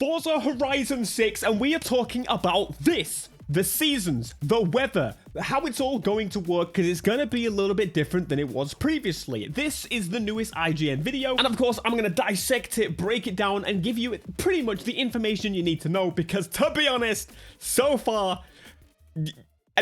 Forza Horizon 6, and we are talking about this. The seasons, the weather, how it's all going to work, because it's going to be a little bit different than it was previously. This is the newest IGN video, and of course, I'm going to dissect it, break it down, and give you pretty much the information you need to know, because to be honest, so far,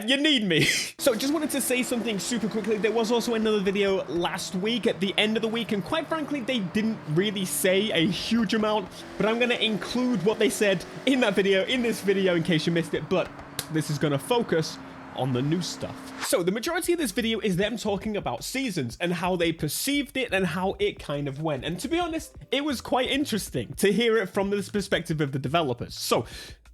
you need me. So just wanted to say something super quickly. There was also another video last week at the end of the week, and quite frankly, they didn't really say a huge amount, but I'm going to include what they said in that video, in this video, in case you missed it, but this is going to focus on the new stuff. So the majority of this video is them talking about seasons and how they perceived it and how it kind of went. And to be honest, it was quite interesting to hear it from the perspective of the developers. So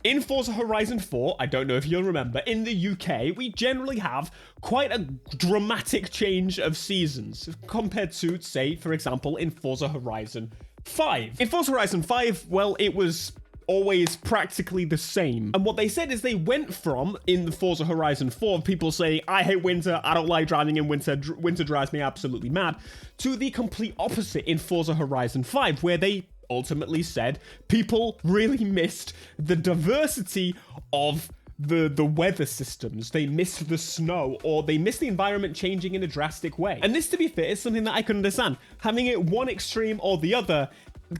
in Forza Horizon 4, I don't know if you'll remember, in the UK, we generally have quite a dramatic change of seasons compared to, say, for example, in Forza Horizon 5. In Forza Horizon 5, well, it was always practically the same. And what they said is they went from, in the Forza Horizon 4, people saying, I hate winter, I don't like driving in winter, winter drives me absolutely mad, to the complete opposite in Forza Horizon 5, where they ultimately said people really missed the diversity of the weather systems. They missed the snow, or they missed the environment changing in a drastic way. And this, to be fair, is something that I can understand. Having it one extreme or the other,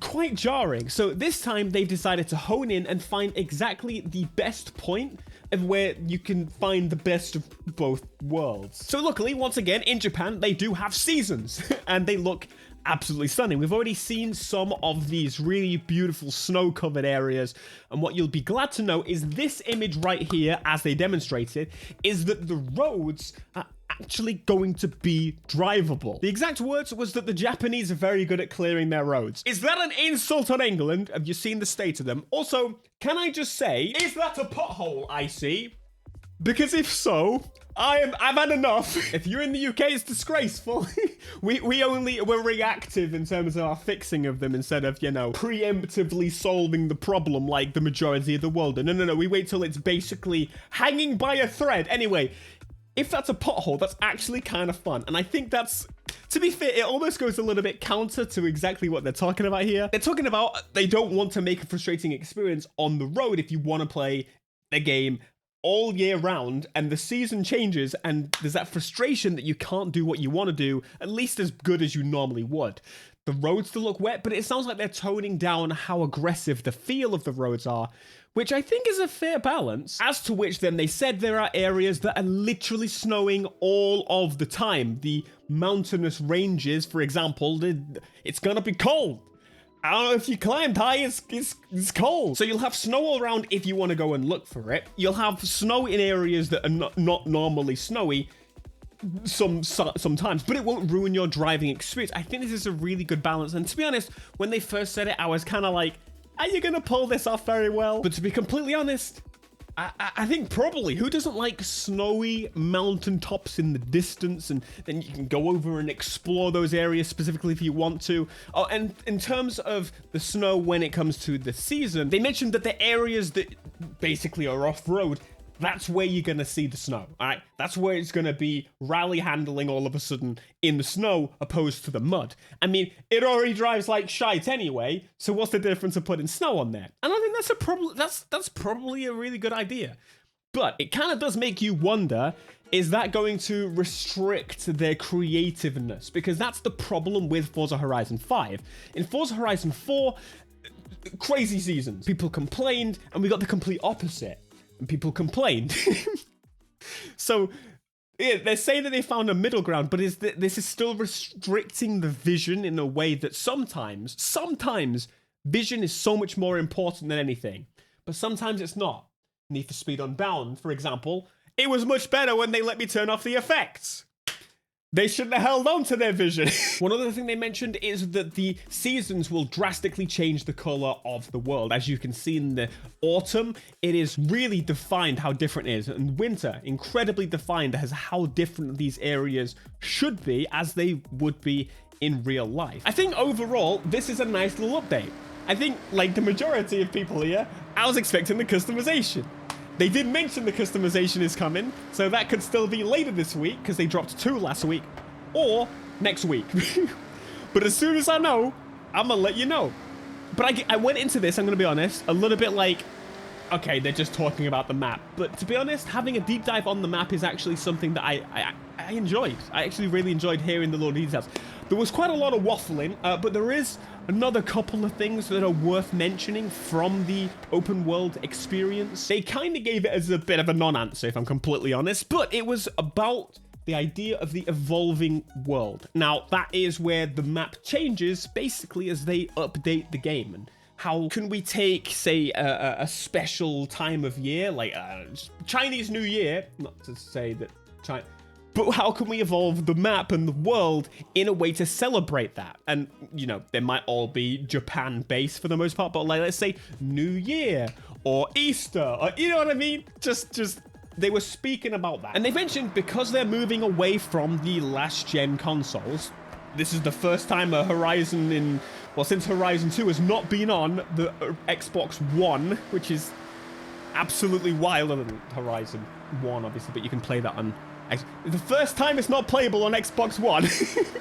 quite jarring. So this time they've decided to hone in and find exactly the best point of where you can find the best of both worlds. So luckily, once again, in Japan, they do have seasons and they look absolutely stunning. We've already seen some of these really beautiful snow-covered areas, and what you'll be glad to know is this image right here, as they demonstrated, is that the roads are actually going to be drivable. The exact words was that the Japanese are very good at clearing their roads. Is that an insult on England? Have you seen the state of them? Also, can I just say, is that a pothole I see? Because if so, I've had enough. If you're in the UK, it's disgraceful. We're reactive in terms of our fixing of them instead of, you know, preemptively solving the problem like the majority of the world. No, we wait till it's basically hanging by a thread. Anyway, if that's a pothole, that's actually kind of fun. And I think that's, to be fair, it almost goes a little bit counter to exactly what they're talking about here. They're talking about they don't want to make a frustrating experience on the road if you want to play the game all year round, and the season changes, and there's that frustration that you can't do what you want to do, at least as good as you normally would. The roads still look wet, but it sounds like they're toning down how aggressive the feel of the roads are, which I think is a fair balance. As to which then they said there are areas that are literally snowing all of the time. The mountainous ranges, for example, it's gonna be cold. I don't know if you climbed high, it's cold. So you'll have snow all around if you want to go and look for it. You'll have snow in areas that are not normally snowy sometimes, but it won't ruin your driving experience. I think this is a really good balance. And to be honest, when they first said it, I was kind of like, are you going to pull this off very well? But to be completely honest, I think probably. Who doesn't like snowy mountaintops in the distance, and then you can go over and explore those areas specifically if you want to. Oh, and in terms of the snow when it comes to the season, they mentioned that the areas that basically are off-road, that's where you're going to see the snow, all right? That's where it's going to be rally handling all of a sudden in the snow opposed to the mud. I mean, it already drives like shite anyway, so what's the difference of putting snow on there? And I think that's a problem. That's probably a really good idea. But it kind of does make you wonder, is that going to restrict their creativeness? Because that's the problem with Forza Horizon 5. In Forza Horizon 4, crazy seasons. People complained, and we got the complete opposite. And people complained. So yeah, they say that they found a middle ground, but this is still restricting the vision in a way that sometimes vision is so much more important than anything, but sometimes it's not. Need for Speed Unbound, for example, it was much better when they let me turn off the effects. They shouldn't have held on to their vision. One other thing they mentioned is that the seasons will drastically change the color of the world. As you can see in the autumn, it is really defined how different it is. And winter, incredibly defined as how different these areas should be as they would be in real life. I think overall, this is a nice little update. I think, like the majority of people here, I was expecting the customization. They did mention the customization is coming, so that could still be later this week, because they dropped 2 last week, or next week. But as soon as I know, I'm gonna let you know. But I went into this, I'm going to be honest, a little bit like, okay, they're just talking about the map. But to be honest, having a deep dive on the map is actually something that I enjoyed. I actually really enjoyed hearing the little details. There was quite a lot of waffling, but there is another couple of things that are worth mentioning from the open world experience. They kind of gave it as a bit of a non-answer, if I'm completely honest, but it was about the idea of the evolving world. Now, that is where the map changes basically as they update the game. And how can we take, say, a special time of year, like Chinese New Year, not to say that China, but how can we evolve the map and the world in a way to celebrate that? And, you know, they might all be Japan-based for the most part, but like, let's say New Year or Easter, or, you know what I mean? Just they were speaking about that. And they mentioned because they're moving away from the last-gen consoles, this is the first time a Horizon in, well, since Horizon 2 has not been on the Xbox One, which is absolutely wilder than Horizon 1, obviously, but you can play that on the first time it's not playable on Xbox One.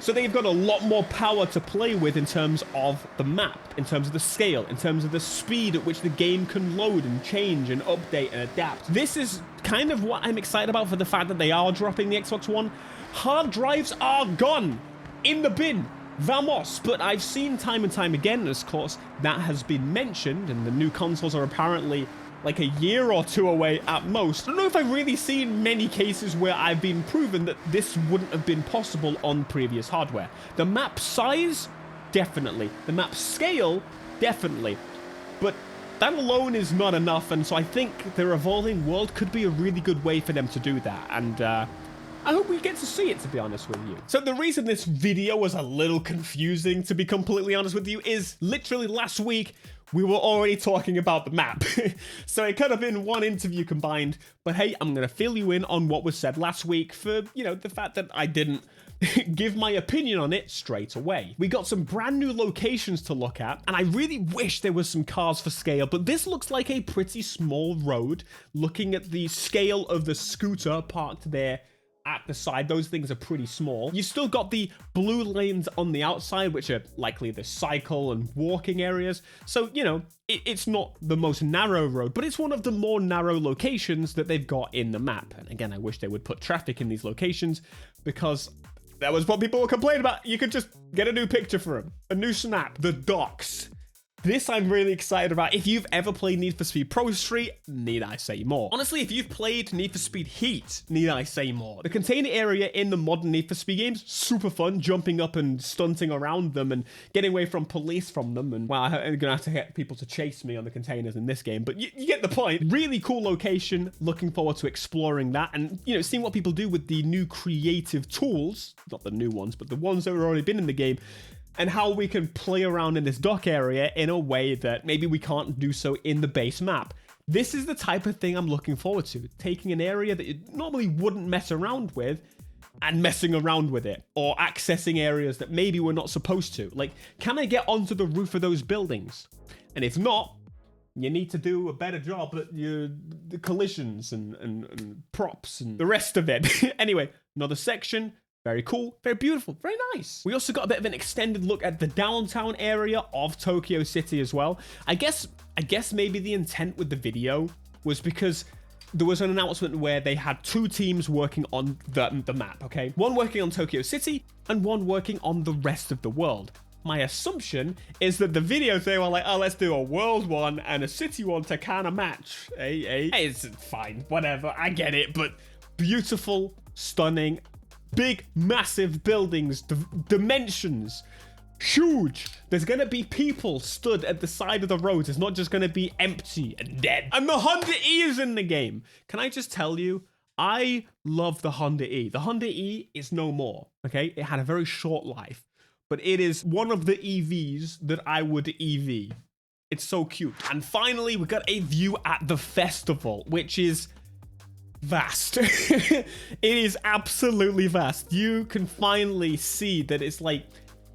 So they've got a lot more power to play with in terms of the map, in terms of the scale, in terms of the speed at which the game can load and change and update and adapt. This is kind of what I'm excited about for the fact that they are dropping the Xbox One. Hard drives are gone. In the bin. Vamos. But I've seen time and time again, of course, that has been mentioned, and the new consoles are apparently like a year or two away at most. I don't know if I've really seen many cases where I've been proven that this wouldn't have been possible on previous hardware. The map size, definitely. The map scale, definitely. But that alone is not enough, and so I think their evolving world could be a really good way for them to do that. And I hope we get to see it, to be honest with you. So the reason this video was a little confusing, to be completely honest with you, is literally last week, we were already talking about the map. So it could have been one interview combined, but hey, I'm going to fill you in on what was said last week for, you know, the fact that I didn't give my opinion on it straight away. We got some brand new locations to look at, and I really wish there was some cars for scale, but this looks like a pretty small road. Looking at the scale of the scooter parked there at the side, those things are pretty small. You still got the blue lanes on the outside, which are likely the cycle and walking areas. So, you know, it's not the most narrow road, but it's one of the more narrow locations that they've got in the map. And again, I wish they would put traffic in these locations, because that was what people were complaining about. You could just get a new picture for them, a new snap. The docks. This I'm really excited about. If you've ever played Need for Speed Pro Street, need I say more? Honestly, if you've played Need for Speed Heat, need I say more? The container area in the modern Need for Speed games, super fun, jumping up and stunting around them and getting away from police from them. And wow, I'm gonna have to get people to chase me on the containers in this game, but you get the point. Really cool location. Looking forward to exploring that and, you know, seeing what people do with the new creative tools, not the new ones, but the ones that have already been in the game, and how we can play around in this dock area in a way that maybe we can't do so in the base map. This is the type of thing I'm looking forward to. Taking an area that you normally wouldn't mess around with and messing around with it, or accessing areas that maybe we're not supposed to. Like, can I get onto the roof of those buildings? And if not, you need to do a better job at the collisions and props and the rest of it. Anyway, another section. Very cool, very beautiful, very nice. We also got a bit of an extended look at the downtown area of Tokyo City as well. I guess maybe the intent with the video was because there was an announcement where they had two teams working on the map, okay? One working on Tokyo City and one working on the rest of the world. My assumption is that the videos, they were like, oh, let's do a world one and a city one to kind of match. Hey, it's fine, whatever, I get it, but beautiful, stunning, big, massive buildings, dimensions, huge. There's going to be people stood at the side of the roads. It's not just going to be empty and dead. And the Honda E is in the game. Can I just tell you, I love the Honda E. The Honda E is no more, okay? It had a very short life, but it is one of the EVs that I would EV. It's so cute. And finally, we got a view at the festival, which is vast. It is absolutely vast. You can finally see that it's like,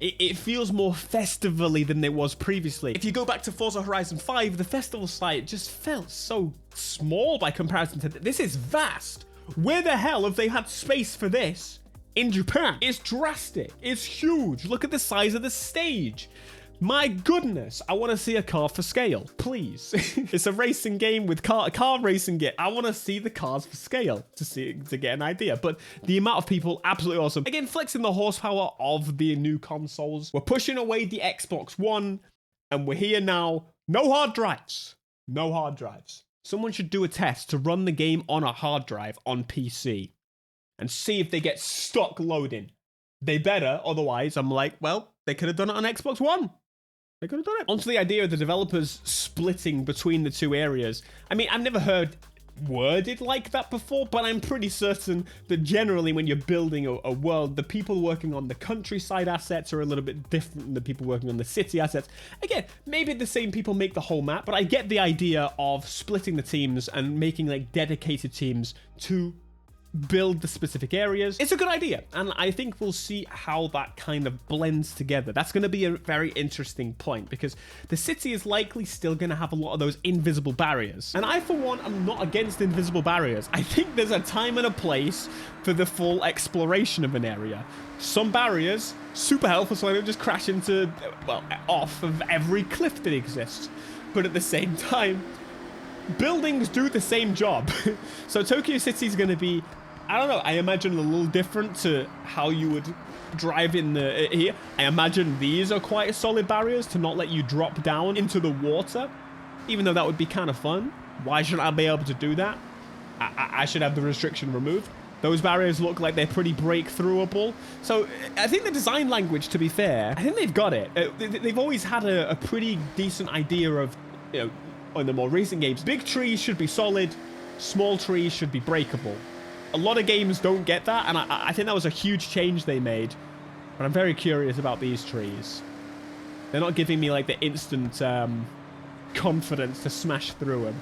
it feels more festivally than it was previously. If you go back to Forza Horizon 5, the festival site just felt so small by comparison to this. Is vast. Where the hell have they had space for this in Japan? It's drastic. It's huge. Look at the size of the stage. My goodness, I want to see a car for scale, please. It's a racing game with car racing game. I want to see the cars for scale to get an idea. But the amount of people, absolutely awesome. Again, flexing the horsepower of the new consoles. We're pushing away the Xbox One, and we're here now. No hard drives. No hard drives. Someone should do a test to run the game on a hard drive on PC and see if they get stuck loading. They better, otherwise I'm like, well, they could have done it on Xbox One. They could have done it. Onto the idea of the developers splitting between the two areas. I mean, I've never heard worded like that before, but I'm pretty certain that generally when you're building a world, the people working on the countryside assets are a little bit different than the people working on the city assets. Again, maybe the same people make the whole map, but I get the idea of splitting the teams and making like dedicated teams to build the specific areas. It's a good idea, and I think we'll see how that kind of blends together. That's going to be a very interesting point, because the city is likely still going to have a lot of those invisible barriers, and I for one am not against invisible barriers. I think there's a time and a place for the full exploration of an area. Some barriers super helpful, so I don't just crash into, well, off of every cliff that exists, but at the same time buildings do the same job. So Tokyo City is going to be, I don't know, I imagine a little different to how you would drive in the here. I imagine these are quite solid barriers to not let you drop down into the water, even though that would be kind of fun. Why shouldn't I be able to do that? I should have the restriction removed. Those barriers look like they're pretty breakthroughable. So I think the design language, to be fair, I think they've got it. They've always had a pretty decent idea of, you know, in the more recent games, big trees should be solid, small trees should be breakable. A lot of games don't get that, and I think that was a huge change they made. But I'm very curious about these trees. They're not giving me like the instant confidence to smash through them.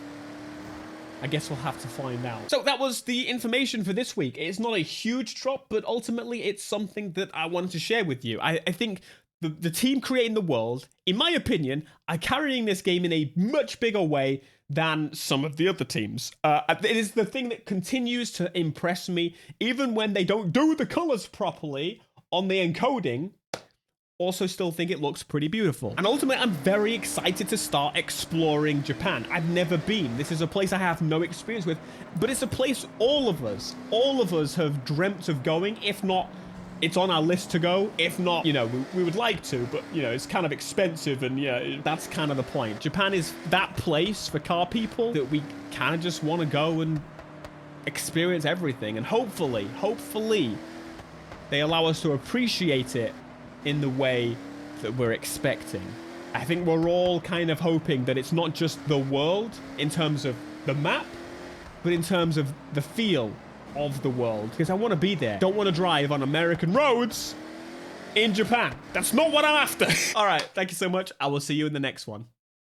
I guess we'll have to find out. So that was the information for this week. It's not a huge drop, but ultimately it's something that I wanted to share with you. I think the team creating the world, in my opinion, are carrying this game in a much bigger way than some of the other teams. It is the thing that continues to impress me, even when they don't do the colors properly on the encoding. Also still think it looks pretty beautiful. And ultimately, I'm very excited to start exploring Japan. I've never been. This is a place I have no experience with, but it's a place all of us have dreamt of going. If not, it's on our list to go. If not, you know, we would like to, but, you know, it's kind of expensive, and yeah, that's kind of the point. Japan is that place for car people that we kind of just want to go and experience everything. And hopefully, they allow us to appreciate it in the way that we're expecting. I think we're all kind of hoping that it's not just the world in terms of the map, but in terms of the feel of the world, because I want to be there. Don't want to drive on American roads in Japan. That's not what I'm after. All right, thank you so much. I will see you in the next one.